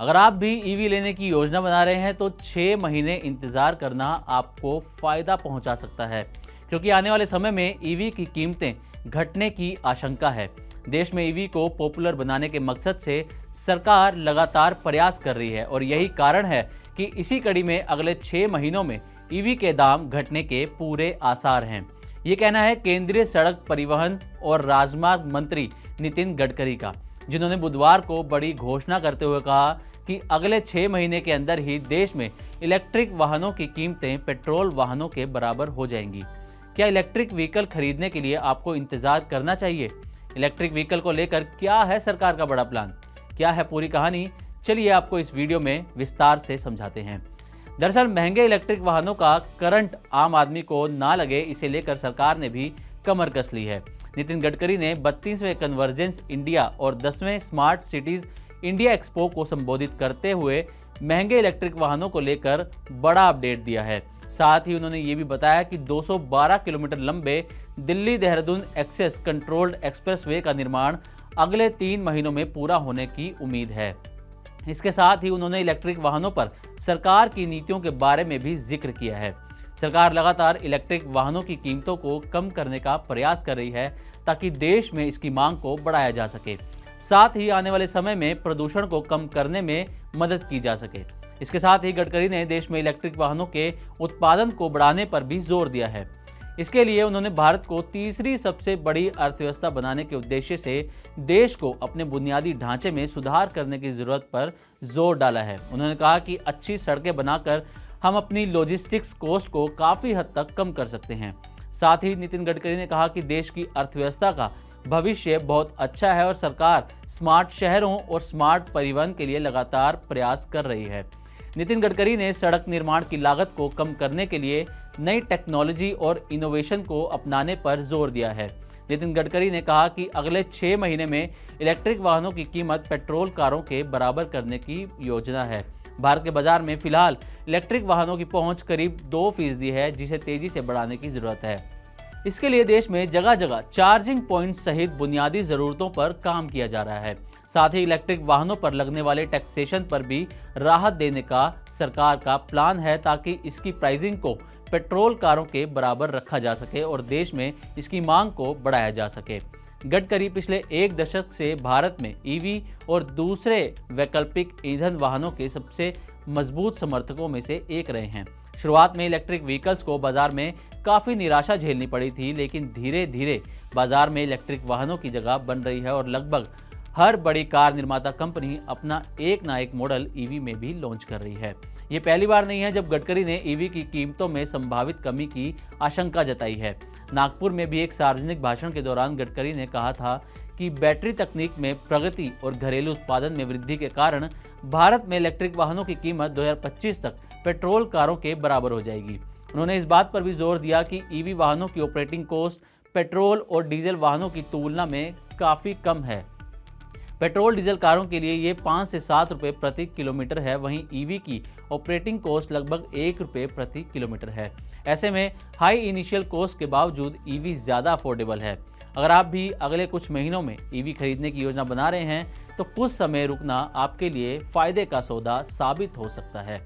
अगर आप भी ईवी लेने की योजना बना रहे हैं तो 6 महीने इंतजार करना आपको फायदा पहुंचा सकता है, क्योंकि आने वाले समय में ईवी की कीमतें घटने की आशंका है। देश में ईवी को पॉपुलर बनाने के मकसद से सरकार लगातार प्रयास कर रही है और यही कारण है कि इसी कड़ी में अगले 6 महीनों में ईवी के दाम घटने के पूरे आसार हैं। ये कहना है केंद्रीय सड़क परिवहन और राजमार्ग मंत्री नितिन गडकरी का, जिन्होंने बुधवार को बड़ी घोषणा करते हुए कहा कि अगले 6 महीने के अंदर ही देश में इलेक्ट्रिक वाहनों की कीमतें पेट्रोल वाहनों के बराबर हो जाएंगी। क्या इलेक्ट्रिक व्हीकल खरीदने के लिए आपको इंतजार करना चाहिए? इलेक्ट्रिक व्हीकल को लेकर क्या है सरकार का बड़ा प्लान? क्या है पूरी कहानी? चलिए आपको इस वीडियो में विस्तार से समझाते हैं। दरअसल महंगे इलेक्ट्रिक वाहनों का करंट आम आदमी को ना लगे, इसे लेकर सरकार ने भी कमर कस ली है। नितिन गडकरी ने 32वें कन्वर्जेंस इंडिया और 10वें स्मार्ट सिटीज इंडिया एक्सपो को संबोधित करते हुए महंगे इलेक्ट्रिक वाहनों को लेकर बड़ा अपडेट दिया है। साथ ही उन्होंने ये भी बताया कि 212 किलोमीटर लंबे Delhi Dehradun access controlled expressway का निर्माण अगले 3 महीनों में पूरा होने की उम्मीद है। इसके साथ ही उन्होंने इलेक्ट्रिक वाहनों पर सरकार की नीतियों के बारे में भी जिक्र किया है। सरकार लगातार इलेक्ट्रिक वाहनों की कीमतों को कम करने का प्रयास कर रही है ताकि देश में इसकी मांग को बढ़ाया जा सके, साथ ही आने वाले समय में प्रदूषण को कम करने में मदद की जा सके। इसके साथ ही गडकरी ने देश में इलेक्ट्रिक वाहनों के उत्पादन को बढ़ाने पर भी जोर दिया है। इसके लिए उन्होंने भारत को तीसरी सबसे बड़ी अर्थव्यवस्था बनाने के उद्देश्य से देश को अपने बुनियादी ढांचे में सुधार करने की जरूरत पर जोर डाला है। उन्होंने कहा कि अच्छी सड़कें बनाकर हम अपनी लॉजिस्टिक्स कॉस्ट को काफ़ी हद तक कम कर सकते हैं। साथ ही नितिन गडकरी ने कहा कि देश की अर्थव्यवस्था का भविष्य बहुत अच्छा है और सरकार स्मार्ट शहरों और स्मार्ट परिवहन के लिए लगातार प्रयास कर रही है। नितिन गडकरी ने सड़क निर्माण की लागत को कम करने के लिए नई टेक्नोलॉजी और इनोवेशन को अपनाने पर जोर दिया है। नितिन गडकरी ने कहा कि अगले 6 महीने में इलेक्ट्रिक वाहनों की कीमत पेट्रोल कारों के बराबर करने की योजना है। भारत के बाजार में फिलहाल इलेक्ट्रिक वाहनों की पहुंच करीब 2% है, जिसे तेजी से बढ़ाने की जरूरत है। इसके लिए देश में जगह जगह चार्जिंग पॉइंट सहित बुनियादी जरूरतों पर काम किया जा रहा है। साथ ही इलेक्ट्रिक वाहनों पर लगने वाले टैक्सेशन पर भी राहत देने का सरकार का प्लान है, ताकि इसकी प्राइसिंग को पेट्रोल कारों के बराबर रखा जा सके और देश में इसकी मांग को बढ़ाया जा सके। गडकरी पिछले 1 दशक से भारत में ईवी और दूसरे वैकल्पिक ईंधन वाहनों के सबसे मजबूत समर्थकों में से एक रहे हैं। शुरुआत में इलेक्ट्रिक व्हीकल्स को बाजार में काफ़ी निराशा झेलनी पड़ी थी, लेकिन धीरे धीरे बाजार में इलेक्ट्रिक वाहनों की जगह बन रही है और लगभग हर बड़ी कार निर्माता कंपनी अपना एक ना एक मॉडल ईवी में भी लॉन्च कर रही है। ये पहली बार नहीं है जब गडकरी ने ईवी की कीमतों में संभावित कमी की आशंका जताई है। नागपुर में भी एक सार्वजनिक भाषण के दौरान गडकरी ने कहा था कि बैटरी तकनीक में प्रगति और घरेलू उत्पादन में वृद्धि के कारण भारत में इलेक्ट्रिक वाहनों की कीमत 2025 तक पेट्रोल कारों के बराबर हो जाएगी। उन्होंने इस बात पर भी जोर दिया कि ईवी वाहनों की ऑपरेटिंग कॉस्ट पेट्रोल और डीजल वाहनों की तुलना में काफ़ी कम है। पेट्रोल डीजल कारों के लिए ये 5 से 7 रुपये प्रति किलोमीटर है, वहीं ईवी की ऑपरेटिंग कॉस्ट लगभग 1 रुपये प्रति किलोमीटर है। ऐसे में हाई इनिशियल कॉस्ट के बावजूद ईवी ज़्यादा अफोर्डेबल है। अगर आप भी अगले कुछ महीनों में ईवी खरीदने की योजना बना रहे हैं तो कुछ समय रुकना आपके लिए फ़ायदे का सौदा साबित हो सकता है।